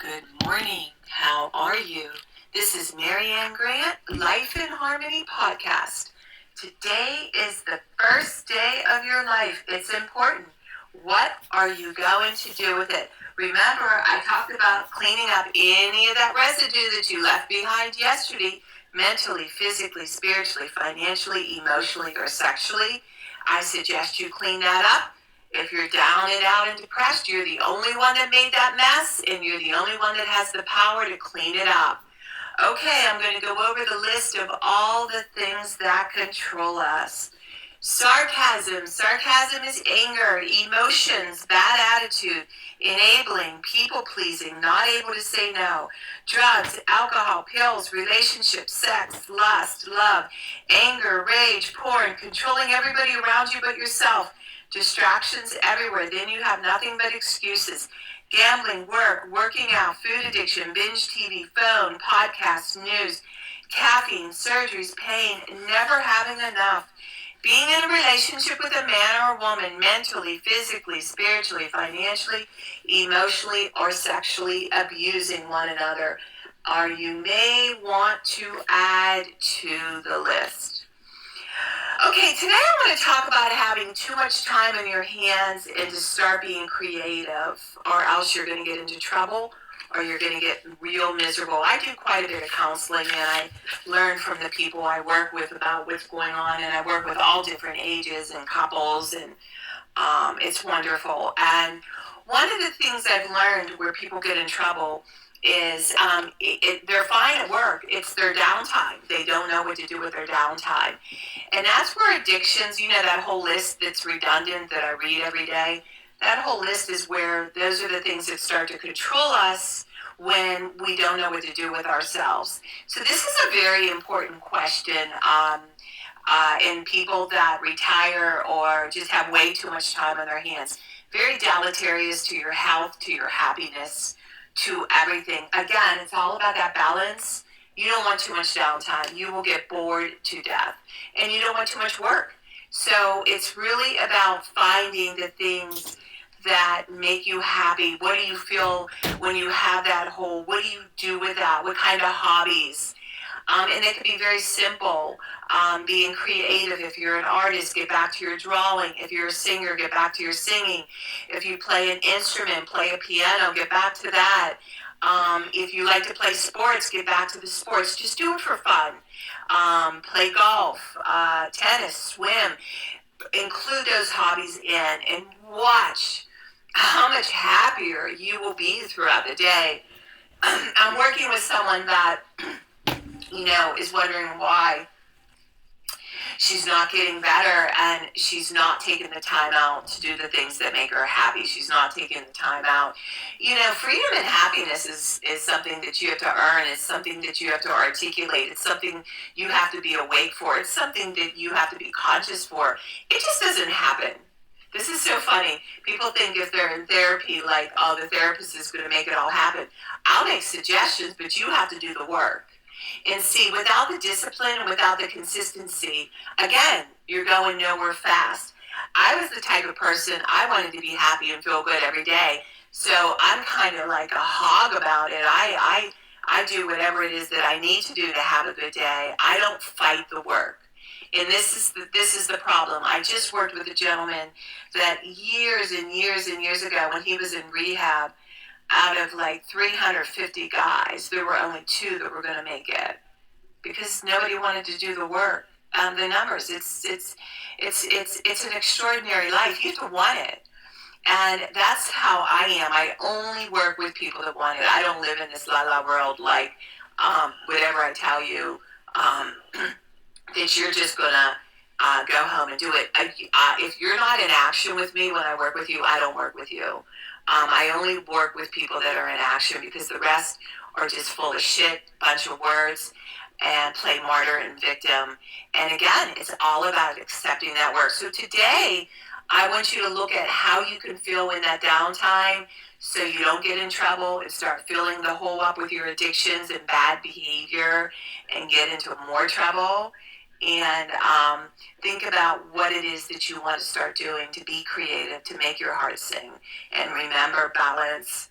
Good morning. How are you? This is Marianne Grant, Life in Harmony podcast. Today is the first day of your life. It's important. What are you going to do with it? Remember, I talked about cleaning up any of that residue that you left behind yesterday, mentally, physically, spiritually, financially, emotionally, or sexually. I suggest you clean that up. If you're down and out and depressed, you're the only one that made that mess, and you're the only one that has the power to clean it up. Okay, I'm going to go over the list of all the things that control us. Sarcasm. Sarcasm is anger, emotions, bad attitude, enabling, people-pleasing, not able to say no. Drugs, alcohol, pills, relationships, sex, lust, love, anger, rage, porn, controlling everybody around you but yourself. Distractions everywhere. Then you have nothing but excuses. Gambling, work, working out, food addiction, binge TV, phone, podcasts, news, caffeine, surgeries, pain, never having enough. Being in a relationship with a man or a woman, mentally, physically, spiritually, financially, emotionally, or sexually abusing one another, or you may want to add to the list. Okay, today I want to talk about having too much time in your hands and to start being creative, or else you're going to get into trouble or you're going to get real miserable. I do quite a bit of counseling, and I learn from the people I work with about what's going on, and I work with all different ages and couples, and it's wonderful. And one of the things I've learned where people get in trouble is they're fine at work. It's their downtime. They don't know what to do with their downtime. And that's where addictions, that whole list that's redundant that I read every day, that whole list is where those are the things that start to control us when we don't know what to do with ourselves. So this is a very important question in people that retire or just have way too much time on their hands. Very deleterious to your health, to your happiness, to everything. Again, it's all about that balance. You don't want too much downtime. You will get bored to death. And you don't want too much work. So it's really about finding the things that make you happy. What do you feel when you have that hole? What do you do with that? What kind of hobbies? And it can be very simple. Being creative. If you're an artist, get back to your drawing. If you're a singer, get back to your singing. If you play an instrument, play a piano, get back to that. If you like to play sports, get back to the sports. Just do it for fun. Play golf, tennis, swim. Include those hobbies in and watch how much happier you will be throughout the day. I'm working with someone that, is wondering why she's not getting better, and she's not taking the time out to do the things that make her happy. She's not taking the time out. Freedom and happiness is something that you have to earn. It's something that you have to articulate. It's something you have to be awake for. It's something that you have to be conscious for. It just doesn't happen. This is so funny. People think if they're in therapy, like, oh, the therapist is going to make it all happen. I'll make suggestions, but you have to do the work. And see, without the discipline and without the consistency, again, you're going nowhere fast. I was the type of person, I wanted to be happy and feel good every day. So I'm kind of like a hog about it. I do whatever it is that I need to do to have a good day. I don't fight the work. And this is the problem. I just worked with a gentleman that years and years and years ago, when he was in rehab, out of like 350 guys, there were only 2 that were going to make it because nobody wanted to do the work. The numbers, it's an extraordinary life. You have to want it. And that's how I am. I only work with people that want it. I don't live in this la-la world like whatever I tell you, that you're just going to go home and do it. If you're not in action with me when I work with you, I don't work with you. I only work with people that are in action, because the rest are just full of shit, bunch of words, and play martyr and victim. And again, it's all about accepting that work. So today, I want you to look at how you can feel in that downtime so you don't get in trouble and start filling the hole up with your addictions and bad behavior and get into more trouble. And think about what it is that you want to start doing to be creative, to make your heart sing. And remember, balance.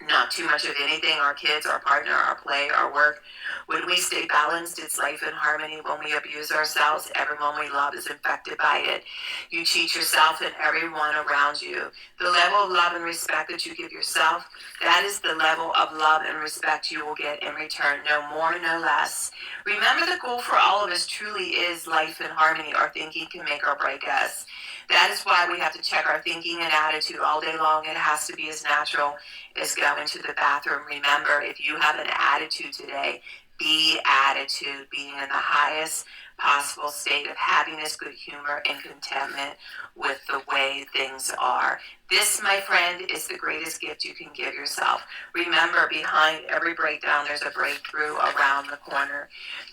not too much of anything, our kids, our partner, our play, our work. When we stay balanced, it's life in harmony. When we abuse ourselves, everyone we love is infected by it. You cheat yourself and everyone around you. The level of love and respect that you give yourself, that is the level of love and respect you will get in return. No more, no less. Remember, the goal for all of us truly is life in harmony. Our thinking can make or break us. That is why we have to check our thinking and attitude all day long. It has to be as natural as going to the bathroom. Remember, if you have an attitude today, be attitude, being in the highest possible state of happiness, good humor, and contentment with the way things are. This, my friend, is the greatest gift you can give yourself. Remember, behind every breakdown, there's a breakthrough around the corner.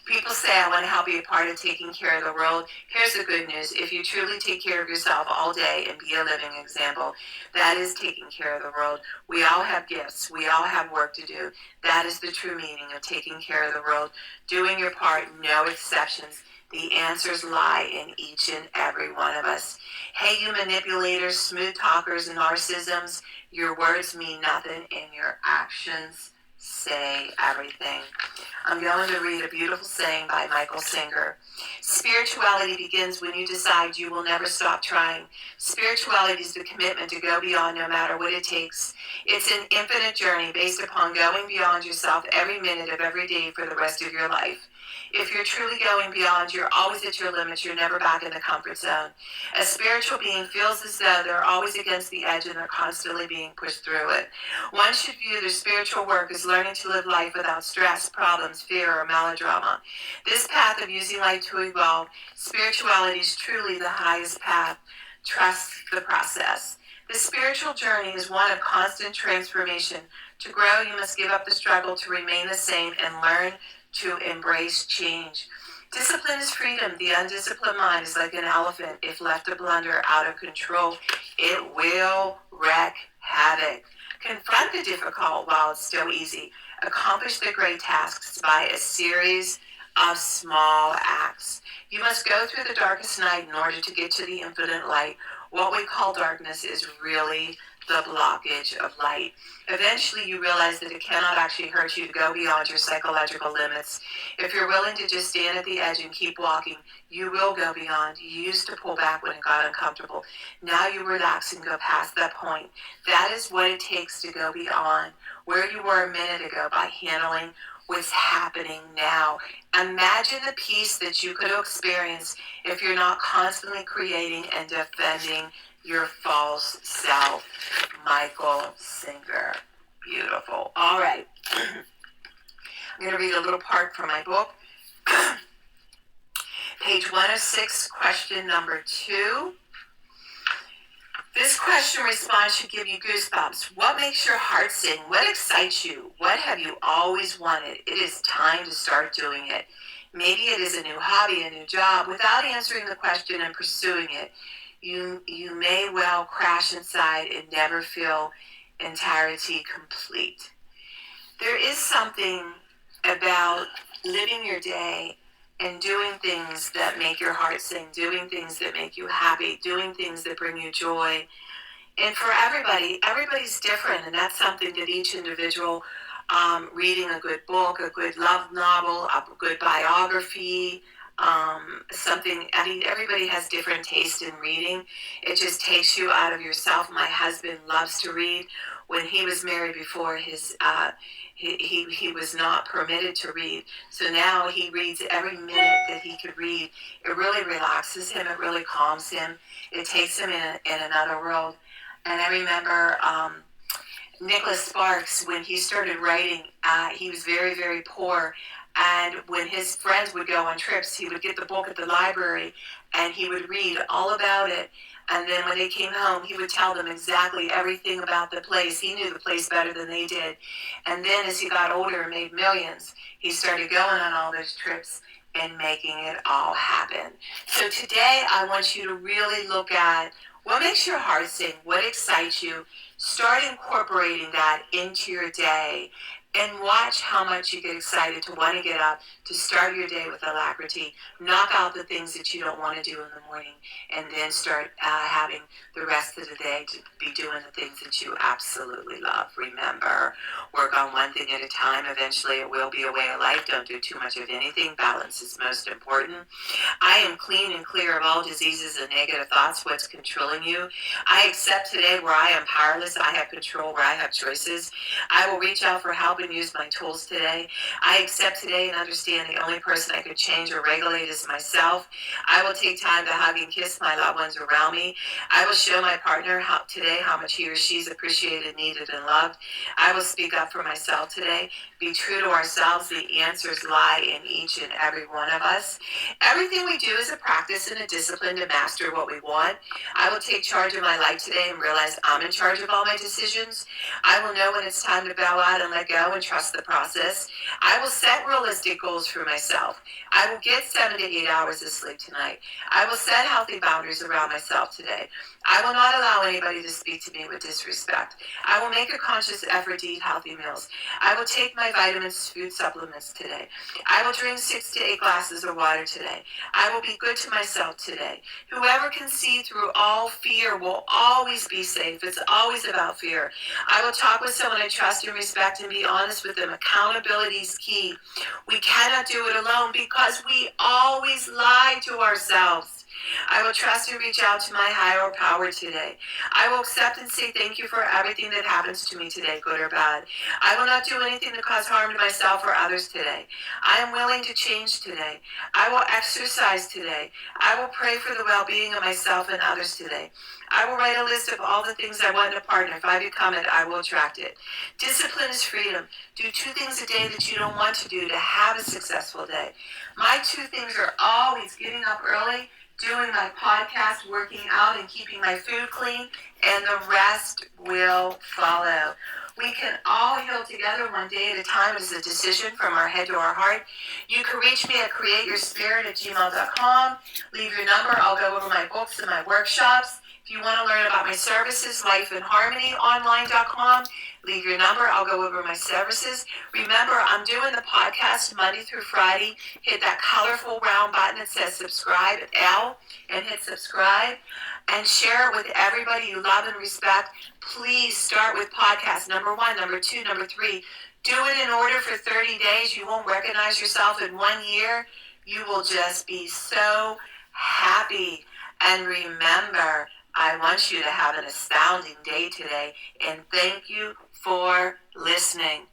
People say, I want to help be a part of taking care of the world. Here's the good news. If you truly take care of yourself all day and be a living example, that is taking care of the world. We all have gifts. We all have work to do. That is the true meaning of taking care of the world. Doing your part, no exceptions. The answers lie in each and every one of us. Hey, you manipulators, smooth talkers, and narcissisms, your words mean nothing and your actions say everything. I'm going to read a beautiful saying by Michael Singer. Spirituality begins when you decide you will never stop trying. Spirituality is the commitment to go beyond no matter what it takes. It's an infinite journey based upon going beyond yourself every minute of every day for the rest of your life. If you're truly going beyond, you're always at your limits. You're never back in the comfort zone. A spiritual being feels as though they're always against the edge and they're constantly being pushed through it. One should view their spiritual work as learning to live life without stress, problems, fear, or melodrama. This path of using life to evolve, spirituality is truly the highest path. Trust the process. The spiritual journey is one of constant transformation. To grow, you must give up the struggle to remain the same and learn to embrace change. Discipline is freedom. The undisciplined mind is like an elephant. If left to blunder out of control, it will wreak havoc. Confront the difficult while it's still easy. Accomplish the great tasks by a series of small acts. You must go through the darkest night in order to get to the infinite light. What we call darkness is really the blockage of light. Eventually you realize that it cannot actually hurt you to go beyond your psychological limits. If you're willing to just stand at the edge and keep walking, you will go beyond. You used to pull back when it got uncomfortable. Now you relax and go past that point. That is what it takes to go beyond where you were a minute ago by handling what's happening now. Imagine the peace that you could experience if you're not constantly creating and defending your false self. Michael Singer. Beautiful. All right. I'm going to read a little part from my book. Page 106, question number 2. This question response should give you goosebumps. What makes your heart sing? What excites you? What have you always wanted? It is time to start doing it. Maybe it is a new hobby, a new job. Without answering the question and pursuing it, you may well crash inside and never feel entirety complete. There is something about living your day and doing things that make your heart sing, doing things that make you happy, doing things that bring you joy. And for everybody's different, and that's something that each individual, reading a good book, a good love novel, a good biography, everybody has different taste in reading. It just takes you out of yourself. My husband loves to read. When he was married before, he was not permitted to read. So now he reads every minute that he could read. It really relaxes him. It really calms him. It takes him in another world. And I remember Nicholas Sparks, when he started writing, he was very, very poor. And when his friends would go on trips, he would get the book at the library and he would read all about it. And then when they came home, he would tell them exactly everything about the place. He knew the place better than they did. And then as he got older and made millions, he started going on all those trips and making it all happen. So today I want you to really look at what makes your heart sing, what excites you. Start incorporating that into your day and watch how much you get excited to want to get up, to start your day with alacrity, knock out the things that you don't want to do in the morning, and then start having the rest of the day to be doing the things that you absolutely love. Remember, work on one thing at a time. Eventually it will be a way of life. Don't do too much of anything. Balance is most important. I am clean and clear of all diseases and negative thoughts. What's controlling you? I accept today where I am powerless. I have control where I have choices. I will reach out for help and use my tools today. I accept today and understand the only person I could change or regulate is myself. I will take time to hug and kiss my loved ones around me. I will show my partner today how much he or she's appreciated, needed, and loved. I will speak up for myself today. Be true to ourselves. The answers lie in each and every one of us. Everything we do is a practice and a discipline to master what we want. I will take charge of my life today and realize I'm in charge of all my decisions. I will know when it's time to bow out and let go and trust the process. I will set realistic goals for myself. I will get 7 to 8 hours of sleep tonight. I will set healthy boundaries around myself today. I will not allow anybody to speak to me with disrespect. I will make a conscious effort to eat healthy meals. I will take my vitamins, food supplements today. I will drink 6 to 8 glasses of water today. I will be good to myself today. Whoever can see through all fear will always be safe. It's always about fear. I will talk with someone I trust and respect and be honest with them. Accountability is key. We cannot do it alone because we always lie to ourselves. I will trust and reach out to my higher power today. I will accept and say thank you for everything that happens to me today, good or bad. I will not do anything to cause harm to myself or others today. I am willing to change today. I will exercise today. I will pray for the well-being of myself and others today. I will write a list of all the things I want in a partner. If I become it, I will attract it. Discipline is freedom. Do 2 things a day that you don't want to do to have a successful day. My 2 things are always getting up early, doing my podcast, working out, and keeping my food clean, and the rest will follow. We can all heal together one day at a time. It's a decision from our head to our heart. You can reach me at createyourspirit@gmail.com. Leave your number. I'll go over my books and my workshops. If you want to learn about my services, lifeinharmonyonline.com. Leave your number. I'll go over my services. Remember, I'm doing the podcast Monday through Friday. Hit that colorful round button that says subscribe, L, and hit subscribe. And share it with everybody you love and respect. Please start with podcast number 1, number 2, number 3. Do it in order for 30 days. You won't recognize yourself in 1 year. You will just be so happy. And remember, I want you to have an astounding day today. And thank you for listening.